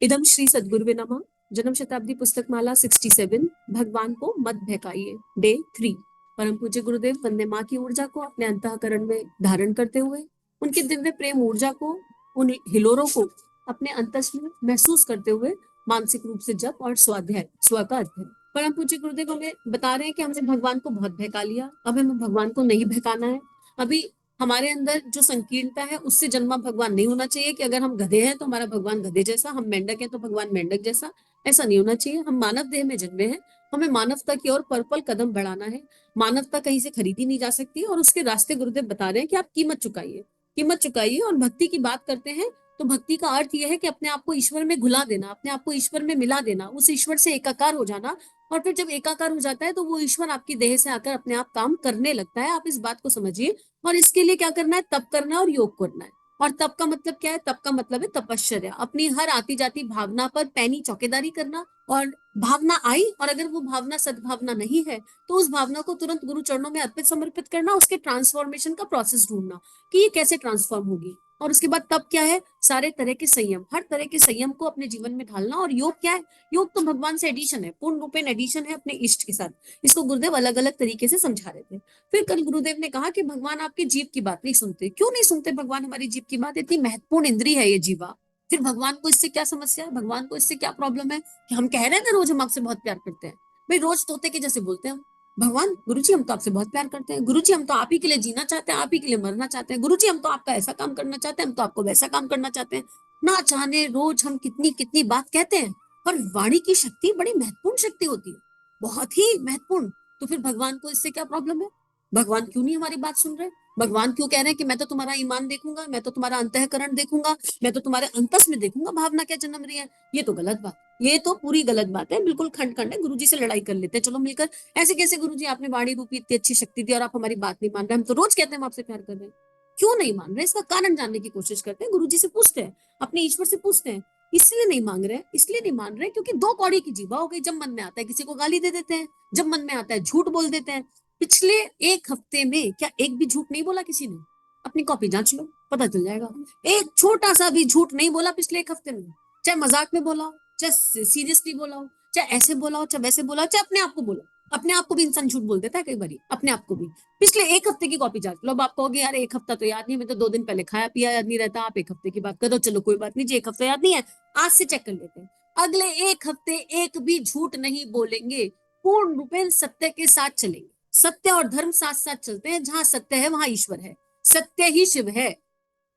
इदम श्री सद्गुरुवे नमः। जन्म शताब्दी पुस्तक माला 67। भगवान को मत बहकाइए, डे 3। परम पूज्य गुरुदेव वंदे माँ की ऊर्जा को अपने अंतःकरण में धारण करते हुए, उनकी दिव्य प्रेम ऊर्जा को, उन हिलोरों को अपने अंतस में महसूस करते हुए मानसिक रूप से जप और स्वाध्याय स्व का अध्ययन। परम पूज्य गुरुदेव हमें बता रहे हैं कि हमने भगवान को बहुत बहका लिया, अब हमें भगवान को नहीं बहकाना है। अभी हमारे अंदर जो संकीर्णता है उससे जन्मा भगवान नहीं होना चाहिए कि अगर हम गधे हैं तो हमारा भगवान गधे जैसा, हम मेंढक हैं तो भगवान मेंढक जैसा। ऐसा नहीं होना चाहिए। हम मानव देह में जन्मे हैं, हमें मानवता की ओर पल पल कदम बढ़ाना है। मानवता कहीं से खरीदी नहीं जा सकती और उसके रास्ते गुरुदेव बता रहे हैं कि आप कीमत चुकाइए, कीमत चुकाइए। और भक्ति की बात करते हैं तो भक्ति का अर्थ यह है कि अपने आप को ईश्वर में घुला देना, अपने आप को ईश्वर में मिला देना, उस ईश्वर से एकाकार हो जाना। और फिर जब एकाकार हो जाता है तो वो ईश्वर आपकी देह से आकर अपने आप काम करने लगता है। आप इस बात को समझिए। और इसके लिए क्या करना है? तप करना और योग करना है। और तप का मतलब क्या है? तप का मतलब है तपश्चर्या, अपनी हर आती जाती भावना पर पैनी चौकीदारी करना। और भावना आई और अगर वो भावना सद्भावना नहीं है तो उस भावना को तुरंत गुरु चरणों में अर्पित समर्पित करना, उसके ट्रांसफॉर्मेशन का प्रोसेस ढूंढना कि ये कैसे ट्रांसफॉर्म होगी। और उसके बाद तप क्या है? सारे तरह के संयम, हर तरह के संयम को अपने जीवन में ढालना। और योग क्या है? योग तो भगवान से एडिशन है, पूर्ण रूपेण एडिशन है अपने इष्ट के साथ। इसको गुरुदेव अलग अलग तरीके से समझा रहे थे। फिर कल गुरुदेव ने कहा कि भगवान आपकी जीभ की बात नहीं सुनते। क्यों नहीं सुनते भगवान हमारी जीभ की बात? इतनी महत्वपूर्ण इंद्री है ये जीवा। फिर भगवान को इससे क्या समस्या है? भगवान को इससे क्या प्रॉब्लम है कि हम कह रहे हैं ना रोज हम आपसे बहुत प्यार करते हैं। भाई रोज तोते के जैसे बोलते हैं हम, भगवान गुरुजी हम तो आपसे बहुत प्यार करते हैं, गुरुजी हम तो आप ही के लिए जीना चाहते हैं, आप ही के लिए मरना चाहते हैं, गुरुजी हम तो आपका ऐसा काम करना चाहते हैं, हम तो आपको वैसा काम करना चाहते हैं। ना चाहने रोज हम कितनी कितनी बात कहते हैं। पर वाणी की शक्ति बड़ी महत्वपूर्ण शक्ति होती है, बहुत ही महत्वपूर्ण। तो फिर भगवान को इससे क्या प्रॉब्लम है? भगवान क्यों नहीं हमारी बात सुन रहे? भगवान क्यों कह रहे हैं कि मैं तो तुम्हारा ईमान देखूंगा, मैं तो तुम्हारा अंतःकरण देखूंगा, मैं तो तुम्हारे अंतस में देखूंगा भावना क्या जन्म रही है। ये तो गलत बात, ये तो पूरी गलत बात है, बिल्कुल खंड खंड है। गुरुजी से लड़ाई कर लेते हैं चलो मिलकर। ऐसे कैसे गुरुजी? आपने वाणी रूपी इतनी अच्छी शक्ति दी और आप हमारी बात नहीं मान रहे। हम तो रोज कहते हैं हम आपसे प्यार कर रहे हैं, क्यों नहीं मान रहे? इसका कारण जानने की कोशिश करते हैं, गुरुजी से पूछते हैं, अपने ईश्वर से पूछते हैं। इसलिए नहीं मांग रहे, इसलिए नहीं मान रहे क्योंकि दो कौड़ी की जीवा हो गई। जब मन में आता है किसी को गाली दे देते हैं, जब मन में आता है झूठ बोल देते हैं। पिछले एक हफ्ते में क्या एक भी झूठ नहीं बोला किसी ने? अपनी कॉपी जांच लो, पता चल जाएगा। एक छोटा सा भी झूठ नहीं बोला पिछले एक हफ्ते में। चाहे मजाक में बोला हो, चाहे सीरियसली बोला हो, चाहे ऐसे बोला हो, चाहे वैसे बोला हो, चाहे अपने आप को बोला। अपने आप को भी इंसान झूठ बोल देता है कई बार, अपने आप को भी। पिछले एक हफ्ते की कॉपी जांच लो। अब आप कहोगे यार एक हफ्ता तो याद नहीं, मैं तो 2 दिन पहले खाया पिया याद नहीं रहता। आप एक हफ्ते की बात करो, चलो कोई बात नहीं जी, एक हफ्ता याद नहीं है, आज से चेक कर लेते हैं। अगले एक हफ्ते एक भी झूठ नहीं बोलेंगे, पूर्ण रूपेण सत्य के साथ चलेंगे। सत्य और धर्म साथ साथ चलते हैं, जहां सत्य है वहां ईश्वर है। सत्य ही शिव है,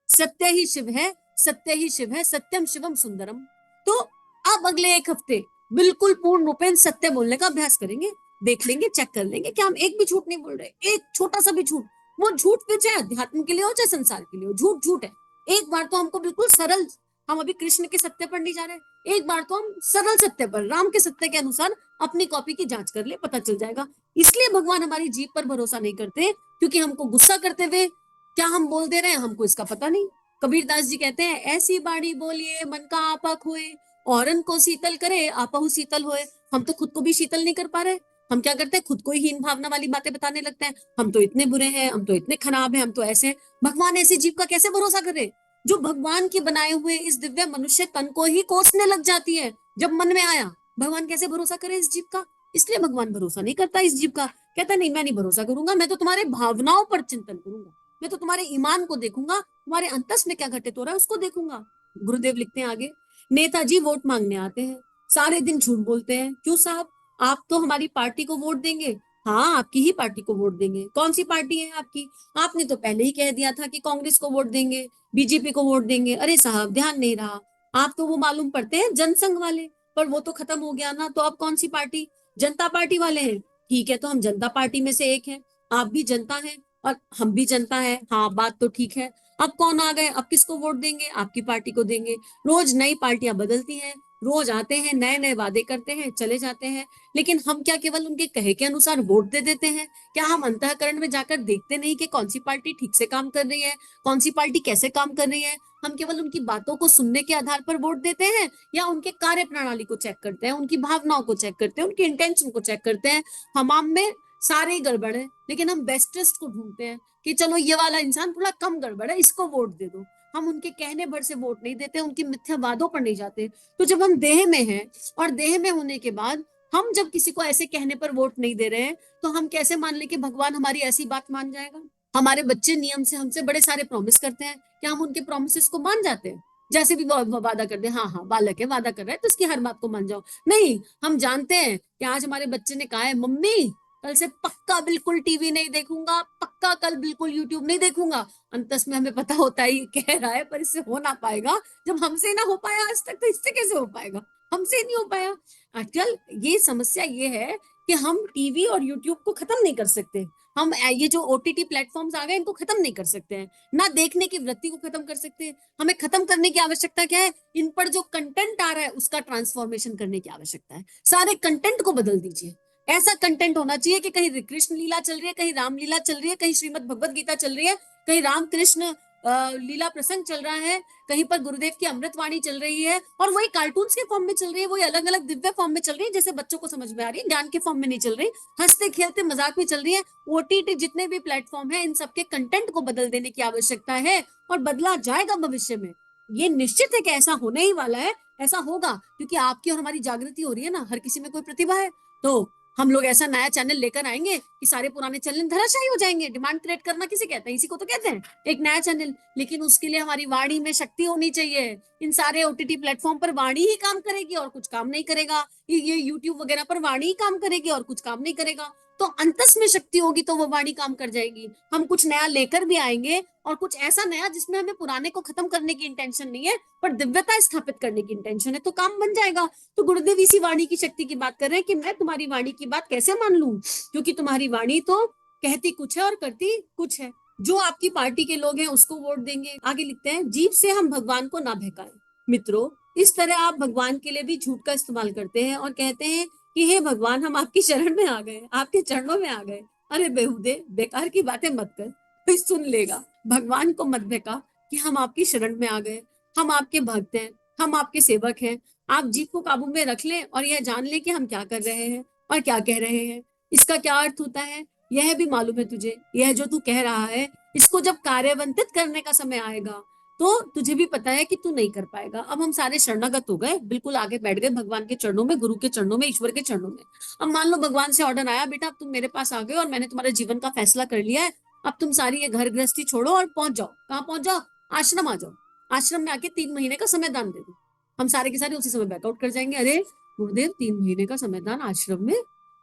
सत्य ही शिव है, सत्य ही शिव है, सत्यम शिवम सुंदरम। तो अब अगले एक हफ्ते बिल्कुल पूर्ण रूपेण सत्य बोलने का अभ्यास करेंगे। देख लेंगे, चेक कर लेंगे कि हम एक भी झूठ नहीं बोल रहे, एक छोटा सा भी झूठ। वो झूठ फिर चाहे अध्यात्म के लिए हो चाहे संसार के लिए हो, झूठ झूठ है। एक बार तो हमको बिल्कुल सरल, हम अभी कृष्ण के सत्य पर नहीं जा रहे, एक बार तो हम सरल सत्य पर, राम के सत्य के अनुसार अपनी कॉपी की जांच कर ले, पता चल जाएगा। इसलिए भगवान हमारी जीभ पर भरोसा नहीं करते, क्योंकि हमको गुस्सा करते हुए क्या हम बोल दे रहे हैं हमको इसका पता नहीं। कबीरदास जी कहते हैं ऐसी बाणी बोलिए मन का आपा खोए, औरन को शीतल करे आपहु शीतल होए। हम तो खुद को भी शीतल नहीं कर पा रहे। हम क्या करते हैं? खुद को ही हीन भावना वाली बातें बताने लगते हैं। हम तो इतने बुरे हैं, हम तो इतने खराब हैं, हम तो ऐसे हैं। भगवान ऐसे जीव का कैसे भरोसा करे जो भगवान के बनाए हुए इस दिव्य मनुष्य तन को ही कोसने लग जाती है जब मन में आया। भगवान कैसे भरोसा करे इस जीव का? इसलिए भगवान भरोसा नहीं करता इस जीव का। कहता नहीं, मैं नहीं भरोसा करूंगा, मैं तो तुम्हारे भावनाओं पर चिंतन करूंगा, मैं तो तुम्हारे ईमान को देखूंगा, तुम्हारे अंतस में क्या घटित हो रहा है उसको देखूंगा। गुरुदेव लिखते हैं आगे, नेताजी वोट मांगने आते हैं, सारे दिन झूठ बोलते हैं। क्यों साहब? आप तो हमारी पार्टी को वोट देंगे? हाँ, आपकी ही पार्टी को वोट देंगे। कौन सी पार्टी है आपकी? आपने तो पहले ही कह दिया था कि कांग्रेस को वोट देंगे, बीजेपी को वोट देंगे। अरे साहब ध्यान नहीं रहा। आप तो वो मालूम पड़ते हैं जनसंघ वाले, पर वो तो खत्म हो गया ना। तो अब कौन सी पार्टी? जनता पार्टी वाले हैं। ठीक है, तो हम जनता पार्टी में से एक हैं। आप भी जनता हैं और हम भी जनता है। हाँ, बात तो ठीक है। अब कौन आ गए? अब किसको वोट देंगे? आपकी पार्टी को देंगे। रोज नई पार्टियां बदलती हैं, रोज आते हैं, नए नए वादे करते हैं, चले जाते हैं। लेकिन हम क्या केवल उनके कहे के अनुसार वोट दे देते हैं? क्या हम अंतःकरण में जाकर देखते नहीं कि कौन सी पार्टी ठीक से काम कर रही है, कौन सी पार्टी कैसे काम कर रही है? हम केवल उनकी बातों को सुनने के आधार पर वोट देते हैं, या उनके कार्य प्रणाली को चेक करते हैं, उनकी भावनाओं को चेक करते हैं, उनकी इंटेंशन को चेक करते हैं? हमाम में सारे ही गड़बड़ है, लेकिन हम बेस्टेस्ट को ढूंढते हैं कि चलो ये वाला इंसान थोड़ा कम गड़बड़ है, इसको वोट दे दो। हम उनके कहने भर से वोट नहीं देते, उनके मिथ्यावादों पर नहीं जाते। तो जब हम देह में हैं और देह में होने के बाद हम जब किसी को ऐसे कहने पर वोट नहीं दे रहे हैं, तो हम कैसे मान ले कि भगवान हमारी ऐसी बात मान जाएगा? हमारे बच्चे नियम से हमसे बड़े सारे प्रॉमिस करते हैं, क्या हम उनके प्रॉमिसेस को मान जाते हैं? जैसे भी वादा कर दे, हाँ हाँ बालक है वादा कर रहा है तो उसकी हर बात को मान जाओ। नहीं, हम जानते हैं कि आज हमारे बच्चे ने कहा है मम्मी कल से पक्का बिल्कुल टीवी नहीं देखूंगा, पक्का कल बिल्कुल यूट्यूब नहीं देखूंगा। अंतस में हमें पता होता है ये कह रहा है पर इससे हो ना पाएगा। जब हमसे ना हो पाया आज तक तो इससे कैसे हो पाएगा? हमसे नहीं हो पाया। आजकल ये समस्या ये है कि हम टीवी और यूट्यूब को खत्म नहीं कर सकते। हम ये जो ओटीटी प्लेटफॉर्म्स आ गए इनको खत्म नहीं कर सकते हैं, ना देखने की वृत्ति को खत्म कर सकते हैं। हमें खत्म करने की आवश्यकता क्या है? इन पर जो कंटेंट आ रहा है उसका ट्रांसफॉर्मेशन करने की आवश्यकता है। सारे कंटेंट को बदल दीजिए। ऐसा कंटेंट होना चाहिए कि कहीं कृष्ण लीला चल रही है, कहीं राम लीला चल रही है, कहीं श्रीमद भगवत गीता चल रही है, कहीं राम कृष्ण लीला प्रसंग चल रहा है, कहीं पर गुरुदेव की अमृतवाणी चल रही है, और वही कार्टून्स के फॉर्म में चल रही है, वही अलग अलग दिव्य फॉर्म में चल रही है, जैसे बच्चों को समझ में आ रही है, ज्ञान के फॉर्म में नहीं चल रही, हंसते खेलते मजाक में चल रही है। ओटीटी जितने भी प्लेटफॉर्म है इन सबके कंटेंट को बदल देने की आवश्यकता है, और बदला जाएगा भविष्य में। ये निश्चित है कि ऐसा होने ही वाला है। ऐसा होगा क्योंकि आपकी और हमारी जागृति हो रही है ना, हर किसी में कोई प्रतिभा है। तो हम लोग ऐसा नया चैनल लेकर आएंगे कि सारे पुराने चैनल धराशायी हो जाएंगे। डिमांड क्रिएट करना किसे कहते हैं? इसी को तो कहते हैं, एक नया चैनल। लेकिन उसके लिए हमारी वाणी में शक्ति होनी चाहिए। इन सारे ओटीटी प्लेटफॉर्म पर वाणी ही काम करेगी और कुछ काम नहीं करेगा। ये यूट्यूब वगैरह पर वाणी ही काम करेगी और कुछ काम नहीं करेगा। तो अंतस में शक्ति होगी तो वो वाणी काम कर जाएगी। हम कुछ नया लेकर भी आएंगे, और कुछ ऐसा नया जिसमें हमें पुराने को खत्म करने की इंटेंशन नहीं है पर दिव्यता स्थापित करने की इंटेंशन है, तो काम बन जाएगा। तो गुरुदेव इसी वाणी की शक्ति की बात कर रहे हैं कि मैं तुम्हारी वाणी की बात कैसे मान लूं, क्योंकि तुम्हारी वाणी तो कहती कुछ है और करती कुछ है। जो आपकी पार्टी के लोग हैं उसको वोट देंगे। आगे लिखते हैं, जीभ से हम भगवान को ना बहकाएं। मित्रों, इस तरह आप भगवान के लिए भी झूठ का इस्तेमाल करते हैं और कहते हैं कि हे भगवान हम आपकी शरण में आ गए, आपके चरणों में आ गए। अरे बेहुदे, बेकार की बातें मत कर, कोई सुन लेगा। भगवान को मत बहका कि हम आपकी शरण में आ गए, हम आपके भक्त हैं, हम आपके सेवक हैं। आप जीभ को काबू में रख लें और यह जान लें कि हम क्या कर रहे हैं और क्या कह रहे हैं। इसका क्या अर्थ होता है यह भी मालूम है तुझे? यह जो तू कह रहा है इसको जब कार्यान्वित करने का समय आएगा तो तुझे भी पता है कि तू नहीं कर पाएगा। अब हम सारे शरणागत हो गए, बिल्कुल आगे बैठ गए भगवान के चरणों में, गुरु के चरणों में, ईश्वर के चरणों में। अब मान लो भगवान से ऑर्डर आया, बेटा अब तुम मेरे पास आ गए और मैंने तुम्हारे जीवन का फैसला कर लिया है, अब तुम सारी ये घर गृहस्थी छोड़ो और पहुंच जाओ। कहाँ पहुंच जाओ? आश्रम आ जाओ। आश्रम में आके 3 महीने का समय दान दे दो। हम सारे के सारे उसी समय बैकआउट कर जाएंगे। अरे गुरुदेव 3 महीने का समय दान आश्रम में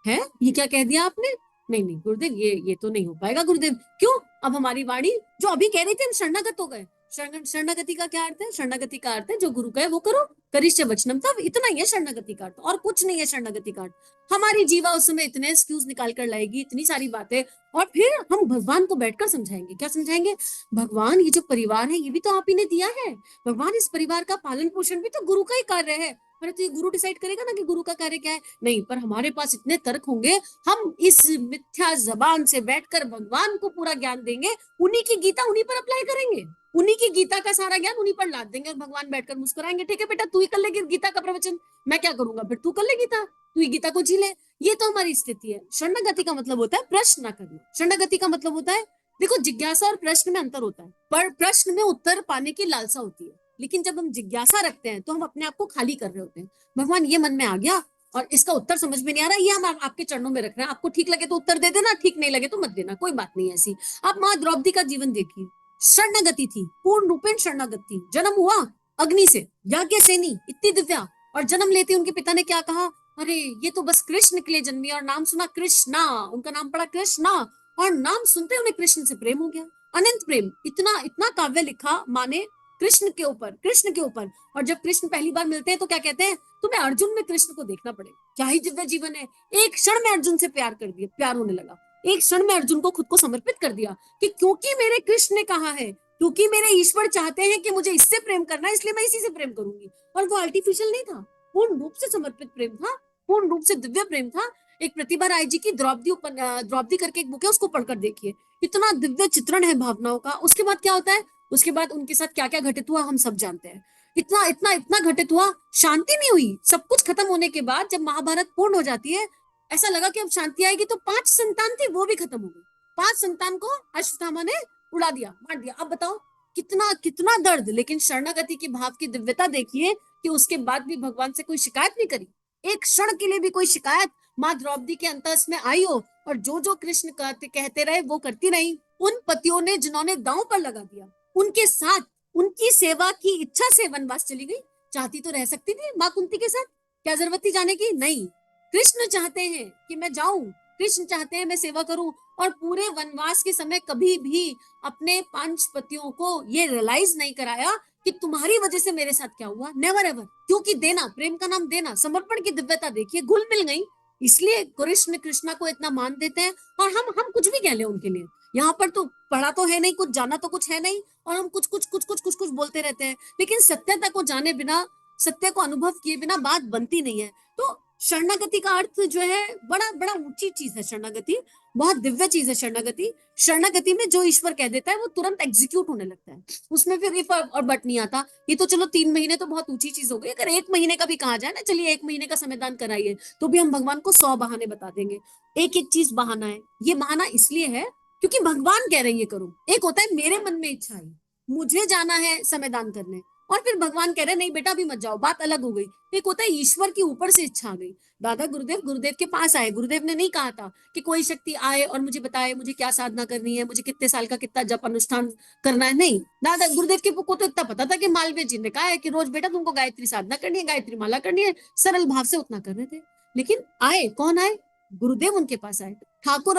है, ये क्या कह दिया आपने? नहीं नहीं गुरुदेव, ये तो नहीं हो पाएगा गुरुदेव। क्यों? अब हमारी वाणी जो अभी कह रही थी हम शरणागत हो गए। शरणागति का क्या अर्थ है? शरणागति का अर्थ है जो गुरु कहे वो करो, करिष्य वचनम, तब इतना ही है शरणागति का अर्थ, और कुछ नहीं है शरणागति का अर्थ। हमारी जीवा उस समय इतने एक्सक्यूज निकाल कर लाएगी, इतनी सारी बातें, और फिर हम भगवान को बैठकर समझाएंगे। क्या समझाएंगे? भगवान ये जो परिवार है ये भी तो आप ही ने दिया है, भगवान इस परिवार का पालन पोषण भी तो गुरु का ही कार्य है। अरे तो ये गुरु डिसाइड करेगा ना कि गुरु का कार्य क्या है? नहीं, पर हमारे पास इतने तर्क होंगे, हम इस मिथ्या जबान से बैठकर भगवान को पूरा ज्ञान देंगे, उन्हीं की गीता उन्हीं पर अप्लाई करेंगे, उन्हीं की गीता का सारा ज्ञान उन्हीं पर लाद देंगे और भगवान बैठकर मुस्कुराएंगे। ठीक है बेटा, तू ही कर ले गीता का प्रवचन, मैं क्या करूंगा? फिर तू कर ले गीता, तू ही गीता को जी ले। ये तो हमारी स्थिति है। शरणागति का मतलब होता है प्रश्न न करना। शरणागति का मतलब होता है, देखो जिज्ञासा और प्रश्न में अंतर होता है, पर प्रश्न में उत्तर पाने की लालसा होती है, लेकिन जब हम जिज्ञासा रखते हैं तो हम अपने आप को खाली कर रहे होते हैं। भगवान ये मन में आ गया और इसका उत्तर समझ में नहीं आ रहा, ये हम आपके चरणों में रख रहे हैं, आपको ठीक लगे तो उत्तर दे देना, ठीक नहीं लगे तो मत देना, कोई बात नहीं ऐसी। आप माँ द्रौपदी का जीवन देखिए, शरणागति थी, पूर्ण रूपेण शरणागत थी। जन्म हुआ अग्नि से, याज्ञ सेनी, इतनी दिव्या, और जन्म लेते उनके पिता ने क्या कहा? अरे ये तो बस कृष्ण के लिए जन्मी, और नाम सुना कृष्णा, उनका नाम पड़ा कृष्णा, और नाम सुनते उन्हें कृष्ण से प्रेम हो गया, अनंत प्रेम। इतना इतना काव्य लिखा माने कृष्ण के ऊपर, कृष्ण के ऊपर। और जब कृष्ण पहली बार मिलते हैं तो क्या कहते हैं? तुम्हें अर्जुन में कृष्ण को देखना पड़ेगा। क्या ही दिव्य जीवन है। एक क्षण में अर्जुन से प्यार कर दिया, प्यार होने लगा। एक क्षण में अर्जुन को खुद को समर्पित कर दिया कि क्योंकि मेरे कृष्ण ने कहा है, क्योंकि मेरे ईश्वर चाहते हैं कि मुझे इससे प्रेम करना है, इसलिए मैं इसी से प्रेम करूंगी। और वो आर्टिफिशियल नहीं था, पूर्ण रूप से समर्पित प्रेम था, पूर्ण रूप से दिव्य प्रेम था। एक प्रतिभा राय जी की द्रौपदी करके एक बुक है, उसको पढ़कर देखिए, इतना दिव्य चित्रण है भावनाओं का। उसके बाद क्या होता है? उसके बाद उनके साथ क्या क्या घटित हुआ हम सब जानते हैं। इतना इतना इतना घटित हुआ, शांति नहीं हुई। सब कुछ खत्म होने के बाद जब महाभारत पूर्ण हो जाती है, ऐसा लगा कि अब शांति आएगी, तो 5 संतान थी वो भी खत्म हो गई। 5 संतान को अश्वत्थामा ने उड़ा दिया, मार दिया। अब बताओ कितना कितना दर्द, लेकिन शरणागति की भाव की दिव्यता देखिए कि उसके बाद भी भगवान से कोई शिकायत नहीं करी, एक क्षण के लिए भी कोई शिकायत माँ द्रौपदी के अंतस में आई हो, और जो जो कृष्ण कहते रहे वो करती रही। उन पतियों ने जिन्होंने दांव पर लगा दिया, उनके साथ उनकी सेवा की इच्छा से वनवास चली गई। चाहती तो रह सकती थी माँ कुंती के साथ, क्या जरूरत थी जाने की? नहीं, कृष्ण चाहते हैं कि मैं जाऊं, कृष्ण चाहते हैं मैं सेवा करूं। और पूरे वनवास के समय कभी भी अपने पांच पतियों को ये रियलाइज नहीं कराया कि तुम्हारी वजह से मेरे साथ क्या हुआ, नेवर एवर। क्योंकि देना, प्रेम का नाम देना, समर्पण की दिव्यता देखिए, घुल मिल गई। इसलिए कृष्ण कृष्णा को इतना मान देते हैं। और हम कुछ भी कह ले उनके लिए, यहाँ पर तो पढ़ा तो है नहीं, कुछ जाना तो कुछ है नहीं, और हम कुछ कुछ कुछ कुछ कुछ कुछ बोलते रहते हैं, लेकिन सत्यता को जाने बिना, सत्य को अनुभव किए बिना बात बनती नहीं है। तो शरणागति का अर्थ जो है बड़ा बड़ा ऊंची चीज है। शरणागति बहुत दिव्य चीज है। शरणागति, शरणागति में जो ईश्वर कह देता है वो तुरंत एग्जीक्यूट होने लगता है, उसमें फिर इफ और बट नहीं आता। ये तो चलो 3 महीने तो बहुत ऊंची चीज हो गई, अगर 1 महीने का भी कहा जाए ना, चलिए 1 महीने का समयदान कराइए, तो भी हम भगवान को 100 बहाने बता देंगे। एक एक चीज बहाना है। ये बहाना इसलिए है क्योंकि भगवान कह रहे हैं ये करो। एक होता है मेरे मन में इच्छा आई, मुझे जाना है समयदान करने, और फिर भगवान कह रहे हैं नहीं बेटा अभी मत जाओ, बात अलग हो गई। एक होता है ईश्वर की ऊपर से इच्छा आ गई। दादा गुरुदेव के पास आए, गुरुदेव ने नहीं कहा था कि कोई शक्ति आए और मुझे बताए मुझे क्या साधना करनी है, मुझे कितने साल का कितना जप अनुष्ठान करना है। नहीं, दादा गुरुदेव के को तो इतना पता था कि मालवीय जी ने कहा है कि रोज बेटा तुमको गायत्री साधना करनी है, गायत्री माला करनी है, सरल भाव से उतना कर रहे थे। लेकिन आए कौन आए? गुरुदेव उनके पास आए। ठाकुर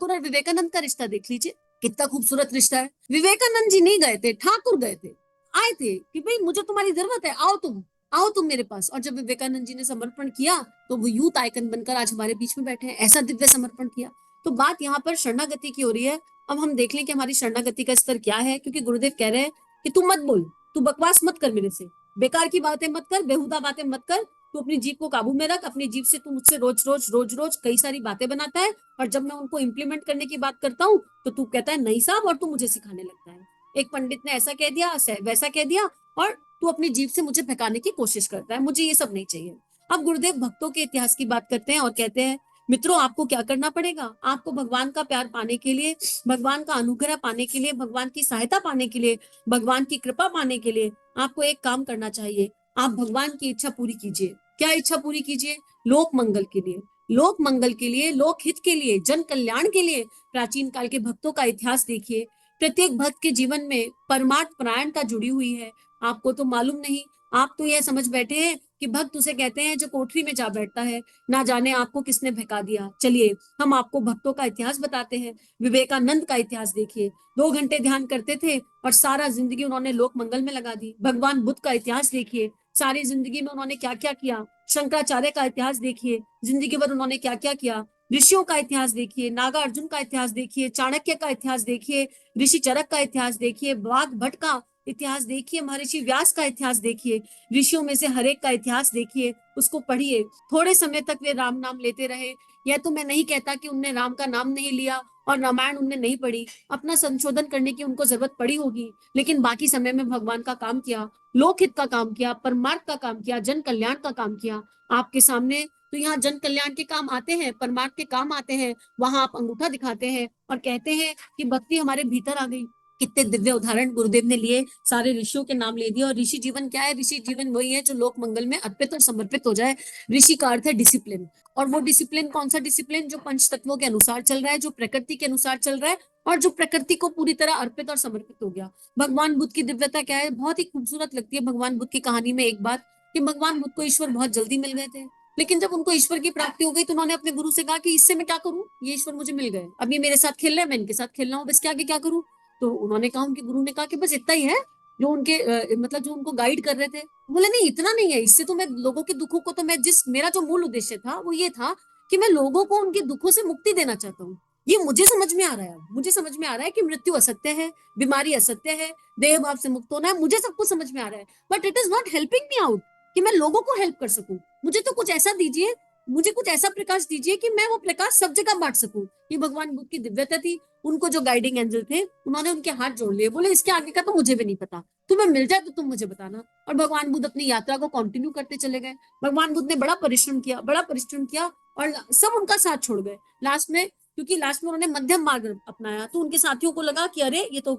और विवेकानंद का रिश्ता देख लीजिए, कितना खूबसूरत रिश्ता है। विवेकानंद जी नहीं गए थे, ठाकुर गए थे, आए थे कि भाई मुझे तुम्हारी जरूरत है, आओ तुम मेरे पास। और जब विवेकानंद जी ने समर्पण किया तो वो यूथ आइकन बनकर आज हमारे बीच में बैठे हैं, ऐसा दिव्य समर्पण किया। तो बात यहाँ पर शरणागति की हो रही है। अब हम देख लें कि हमारी शरणागति का स्तर क्या है, क्योंकि गुरुदेव कह रहे हैं कि तू मत बोल, तू बकवास मत कर मेरे से, बेकार की बातें मत कर, बेहुदा बातें मत कर, तू अपनी जीभ को काबू में रख। अपनी जीभ से तू मुझसे रोज रोज कई सारी बातें बनाता है, और जब मैं उनको इम्प्लीमेंट करने की बात करता हूँ तो तू कहता है नहीं साहब, और तू मुझे सिखाने लगता है। एक पंडित ने ऐसा कह दिया, वैसा कह दिया, और तू अपनी जीभ से मुझे भगाने की कोशिश करता है, मुझे ये सब नहीं चाहिए। अब गुरुदेव भक्तों के इतिहास की बात करते हैं और कहते हैं मित्रों आपको क्या करना पड़ेगा, आपको भगवान का प्यार पाने के लिए, भगवान का अनुग्रह पाने के लिए, भगवान की सहायता पाने के लिए, भगवान की कृपा पाने के लिए आपको एक काम करना चाहिए। आप भगवान की इच्छा पूरी कीजिए। क्या इच्छा पूरी कीजिए? लोक मंगल के लिए, लोक मंगल के लिए, लोक हित के लिए, जन कल्याण के लिए। प्राचीन काल के भक्तों का इतिहास देखिए, प्रत्येक भक्त के जीवन में परमार्थ परायणता जुड़ी हुई है। आपको तो मालूम नहीं, आप तो यह समझ बैठे हैं कि भक्त उसे कहते हैं जो कोठरी में जा बैठता है, ना जाने आपको किसने भगा दिया। चलिए हम आपको भक्तों का इतिहास बताते हैं। विवेकानंद का इतिहास देखिए, 2 घंटे ध्यान करते थे और सारा जिंदगी उन्होंने लोक मंगल में लगा दी। भगवान बुद्ध का इतिहास देखिए, सारी जिंदगी में उन्होंने क्या क्या किया। शंकराचार्य का इतिहास देखिए, जिंदगी भर उन्होंने क्या क्या किया। ऋषियों का इतिहास देखिए, नागा अर्जुन का इतिहास देखिए, चाणक्य का इतिहास देखिए, ऋषि चरक का इतिहास देखिए, बाघ भट्ट का इतिहास देखिए, महर्षि व्यास का इतिहास देखिए, ऋषियों में से हर एक का इतिहास देखिए, उसको पढ़िए। थोड़े समय तक वे राम नाम लेते रहे। यह तो मैं नहीं कहता कि उनने राम का नाम नहीं लिया और रामायण उनने नहीं पढ़ी, अपना संशोधन करने की उनको जरूरत पड़ी होगी, लेकिन बाकी समय में भगवान का काम किया, लोकहित का काम किया, परमार्थ का काम किया, जन कल्याण का काम किया। आपके सामने तो यहाँ जन कल्याण के काम आते हैं, परमार्थ के काम आते हैं, वहां आप अंगूठा दिखाते हैं और कहते हैं कि भक्ति हमारे भीतर आ गई। कितने दिव्य उदाहरण गुरुदेव ने लिए, सारे ऋषियों के नाम ले दिए। और ऋषि जीवन क्या है? ऋषि जीवन वही है जो लोक मंगल में अर्पित और समर्पित हो जाए। ऋषि का अर्थ है डिसिप्लिन, और वो डिसिप्लिन कौन सा डिसिप्लिन? जो पंच तत्वों के अनुसार चल रहा है, जो प्रकृति के अनुसार चल रहा है, और जो प्रकृति को पूरी तरह अर्पित और समर्पित हो गया। भगवान बुद्ध की दिव्यता क्या है? बहुत ही खूबसूरत लगती है भगवान बुद्ध की कहानी में एक बात, कि भगवान बुद्ध को ईश्वर बहुत जल्दी मिल गए थे, लेकिन जब उनको ईश्वर की प्राप्ति हो गई तो उन्होंने अपने गुरु से कहा कि इससे मैं क्या करूं, ये ईश्वर मुझे मिल गए, अब ये मेरे साथ खेल रहे हैं, मैं इनके साथ खेल रहा हूँ, बस क्या आगे क्या करूं? तो उन्होंने कहा, उनके गुरु ने कहा कि बस इतना ही है, जो उनके मतलब जो उनको गाइड कर रहे थे। बोले नहीं इतना नहीं है, इससे तो मैं लोगों के दुखों को, तो मैं जिस मेरा जो मूल उद्देश्य था वो ये था कि मैं लोगों को उनके दुखों से मुक्ति देना चाहता हूँ। ये मुझे समझ में आ रहा है, मुझे समझ में आ रहा है कि मृत्यु असत्य है, बीमारी असत्य है, देह भाव से मुक्त होना है, मुझे सब कुछ समझ में आ रहा है, but it is not helping me out कि मैं लोगों को हेल्प कर सकूं। मुझे तो कुछ ऐसा दीजिए, मुझे कुछ ऐसा प्रकाश दीजिए कि मैं वो प्रकाश सब जगह बांट सकूं। ये भगवान बुद्ध की दिव्यता थी। उनको जो गाइडिंग एंजल थे उन्होंने उनके हाथ जोड़ लिए, बोले इसके आगे का तो मुझे भी नहीं पता, तुम्हें मिल जाए तो तुम मुझे बताना। और भगवान बुद्ध अपनी यात्रा को कंटिन्यू करते चले गए। भगवान बुद्ध ने बड़ा परिश्रम किया, बड़ा परिश्रम किया, और सब उनका साथ छोड़ गए। लास्ट में क्योंकि लास्ट में उन्होंने मध्यम मार्ग अपनाया, तो उनके साथियों को लगा कि अरे ये तो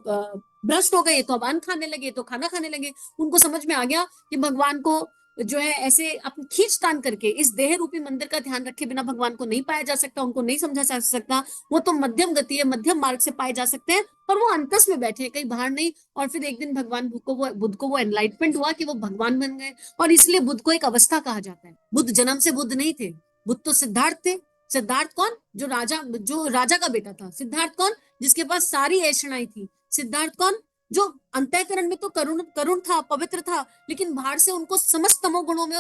भ्रष्ट हो गए, ये तो अब अन्न खाने लगे, तो खाना खाने लगे। उनको समझ में आ गया कि भगवान को जो है ऐसे अपनी खींचतान करके इस देह रूपी मंदिर का ध्यान रखे बिना भगवान को नहीं पाया जा सकता, उनको नहीं समझा जा सकता। वो तो मध्यम गति है, मध्यम मार्ग से पाए जा सकते हैं, और वो अंतस में बैठे हैं, कहीं बाहर नहीं। और फिर एक दिन भगवान बुद्ध को वो एनलाइटमेंट हुआ कि वो भगवान बन गए। और इसलिए बुद्ध को एक अवस्था कहा जाता है। बुद्ध जन्म से बुद्ध नहीं थे, बुद्ध तो सिद्धार्थ थे। सिद्धार्थ कौन? जो राजा का बेटा था। सिद्धार्थ कौन? जिसके पास सारी ऐशणाएं थी। सिद्धार्थ कौन? जो अंतःकरण में तो करुण करुण था, पवित्र था, लेकिन बाहर से उनको समस्त तमोगुणों में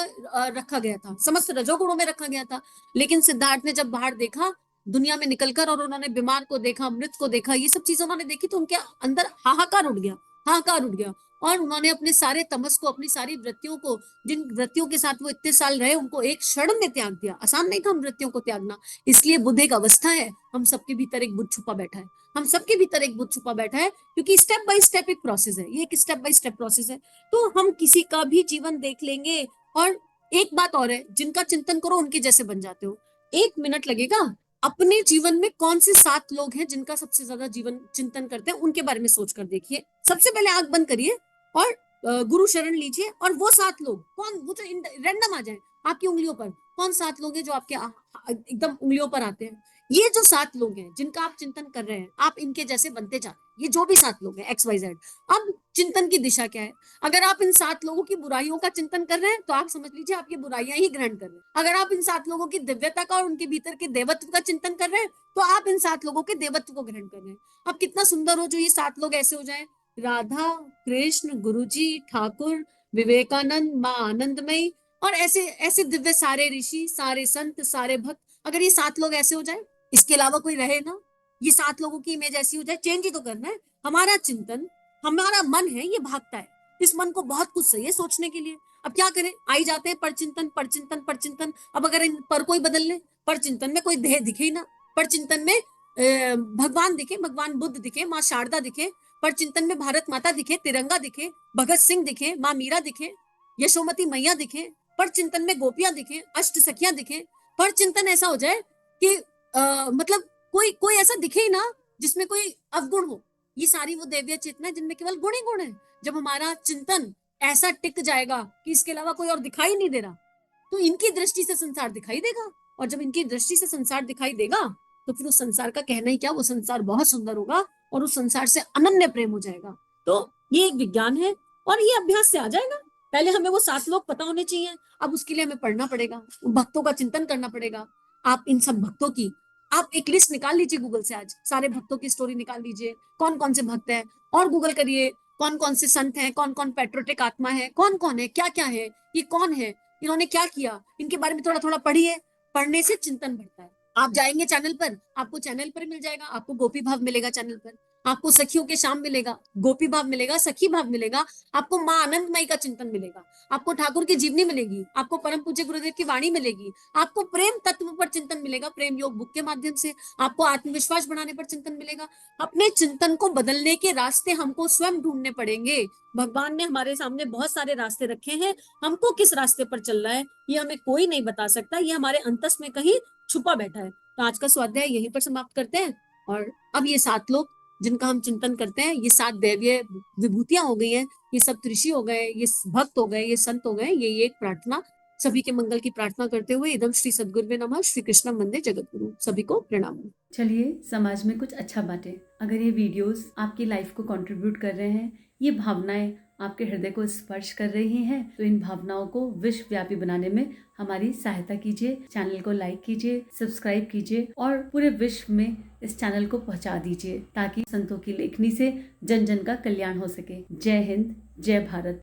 रखा गया था, समस्त रजोगुणों में रखा गया था। लेकिन सिद्धार्थ ने जब बाहर देखा दुनिया में निकलकर, और उन्होंने बीमार को देखा, मृत को देखा, ये सब चीजें उन्होंने देखी, तो उनके अंदर हाहाकार उठ गया, हाहाकार उठ गया। और उन्होंने अपने सारे तमस को, अपनी सारी वृत्तियों को, जिन वृत्तियों के साथ वो इतने साल रहे, उनको एक क्षण में त्याग दिया। आसान नहीं था उन वृत्तियों को त्यागना। इसलिए बुद्ध एक अवस्था है, हम सबके भीतर एक बुद्ध छुपा बैठा है, हम सबके भीतर एक बुद्ध छुपा बैठा है, क्योंकि स्टेप बाय स्टेप एक प्रोसेस है, ये एक स्टेप बाय स्टेप प्रोसेस है। तो हम किसी का भी जीवन देख लेंगे, और एक बात और है, जिनका चिंतन करो उनके जैसे बन जाते हो। 1 मिनट लगेगा, अपने जीवन में कौन से 7 लोग हैं जिनका सबसे ज्यादा जीवन चिंतन करते हैं, उनके बारे में सोच कर देखिए। सबसे पहले आंख बंद करिए और गुरु शरण लीजिए, और वो 7 लोग कौन, वो जो रैंडम आ जाए आपकी उंगलियों पर, कौन 7 लोग हैं जो आपके एकदम उंगलियों पर आते हैं। ये जो 7 लोग हैं जिनका आप चिंतन कर रहे हैं, आप इनके जैसे बनते जा रहे हैं। ये जो भी 7 लोग हैं XYZ। अब चिंतन की दिशा क्या है? अगर आप इन 7 लोगों की बुराइयों का चिंतन कर रहे हैं, तो आप समझ लीजिए आप ये बुराइयां ही ग्रहण कर रहे हैं। अगर आप इन 7 लोगों की दिव्यता का और उनके भीतर के देवत्व का चिंतन कर रहे हैं, तो आप इन 7 लोगों के देवत्व को ग्रहण कर रहे हैं। अब कितना सुंदर हो जो ये 7 लोग ऐसे हो जाए, राधा, कृष्ण, गुरुजी, ठाकुर, विवेकानंद, माँ आनंदमयी, और ऐसे ऐसे दिव्य सारे ऋषि, सारे संत, सारे भक्त। अगर ये 7 लोग ऐसे हो जाए, इसके अलावा कोई रहे ना, ये 7 लोगों की इमेज ऐसी हो जाए, चेंज ही तो करना है। हमारा चिंतन, हमारा मन है, ये भागता है, इस मन को बहुत कुछ चाहिए सोचने के लिए। अब क्या करें, आई जाते हैं परचिंतन, परचिंतन, परचिंतन। अब अगर इन पर कोई बदल ले, परचिंतन में कोई देह दिखे ही ना, परचिंतन में भगवान दिखे, भगवान बुद्ध दिखे, माँ शारदा दिखे, परचिंतन में भारत माता दिखे, तिरंगा दिखे, भगत सिंह दिखे, माँ मीरा दिखे, यशोमती मैया दिखे, परचिंतन में गोपियां दिखे, अष्ट सखियां दिखे। परचिंतन ऐसा हो जाए कि मतलब कोई कोई ऐसा दिखे ही ना जिसमें कोई अवगुण हो। ये सारी वो दैवीय चेतना है जिनमें केवल गुण ही गुण है। जब हमारा चिंतन ऐसा टिक जाएगा कि इसके अलावा कोई और दिखाई नहीं दे रहा, तो इनकी दृष्टि से संसार दिखाई देगा। और जब इनकी दृष्टि से संसार दिखाई देगा, तो फिर उस संसार का कहना ही क्या, वो संसार बहुत सुंदर होगा, और उस संसार से अनन्य प्रेम हो जाएगा। तो ये एक विज्ञान है, और ये अभ्यास से आ जाएगा। पहले हमें वो 7 लोग पता होने चाहिए। अब उसके लिए हमें पढ़ना पड़ेगा, भक्तों का चिंतन करना पड़ेगा। आप इन सब भक्तों की आप एक लिस्ट निकाल लीजिए गूगल से, आज सारे भक्तों की स्टोरी निकाल लीजिए, कौन कौन से भक्त हैं, और गूगल करिए कौन कौन से संत हैं, कौन कौन पैट्रियोटिक आत्मा है, कौन कौन है, क्या क्या है, ये कौन है, इन्होंने क्या किया, इनके बारे में थोड़ा थोड़ा पढ़िए। पढ़ने से चिंतन बढ़ता है। आप जाएंगे चैनल पर, आपको चैनल पर मिल जाएगा, आपको गोपी भाव मिलेगा चैनल पर, आपको सखियों के शाम मिलेगा, गोपी भाव मिलेगा, सखी भाव मिलेगा, आपको माँ आनंदमयी का चिंतन मिलेगा, आपको ठाकुर की जीवनी मिलेगी, आपको परम पूज्य गुरुदेव की वाणी मिलेगी, आपको प्रेम तत्व पर चिंतन मिलेगा, प्रेम योग बुक के माध्यम से, आपको आत्मविश्वास बढ़ाने पर चिंतन मिलेगा। अपने चिंतन को बदलने के रास्ते हमको स्वयं ढूंढने पड़ेंगे। भगवान ने हमारे सामने बहुत सारे रास्ते रखे हैं, हमको किस रास्ते पर चलना है ये हमें कोई नहीं बता सकता, ये हमारे अंतस में कहीं छुपा बैठा है। तो आज का स्वाध्याय यहीं पर समाप्त करते हैं। और अब ये 7 लोग जिनका हम चिंतन करते हैं, ये 7 दैवीय विभूतियां हो गई हैं, ये सब ऋषि हो गए, ये भक्त हो गए, ये संत हो गए। ये एक प्रार्थना, सभी के मंगल की प्रार्थना करते हुए इदम श्री सद्गुरुवे नमः, श्री कृष्ण वंदे जगतगुरु। सभी को प्रणाम। चलिए समाज में कुछ अच्छा बांटे। अगर ये वीडियोस आपकी लाइफ को कंट्रीब्यूट कर रहे हैं, ये भावनाएं आपके हृदय को स्पर्श कर रही हैं, तो इन भावनाओं को विश्वव्यापी बनाने में हमारी सहायता कीजिए। चैनल को लाइक कीजिए, सब्सक्राइब कीजिए, और पूरे विश्व में इस चैनल को पहुंचा दीजिए, ताकि संतों की लेखनी से जन जन का कल्याण हो सके। जय हिंद, जय भारत।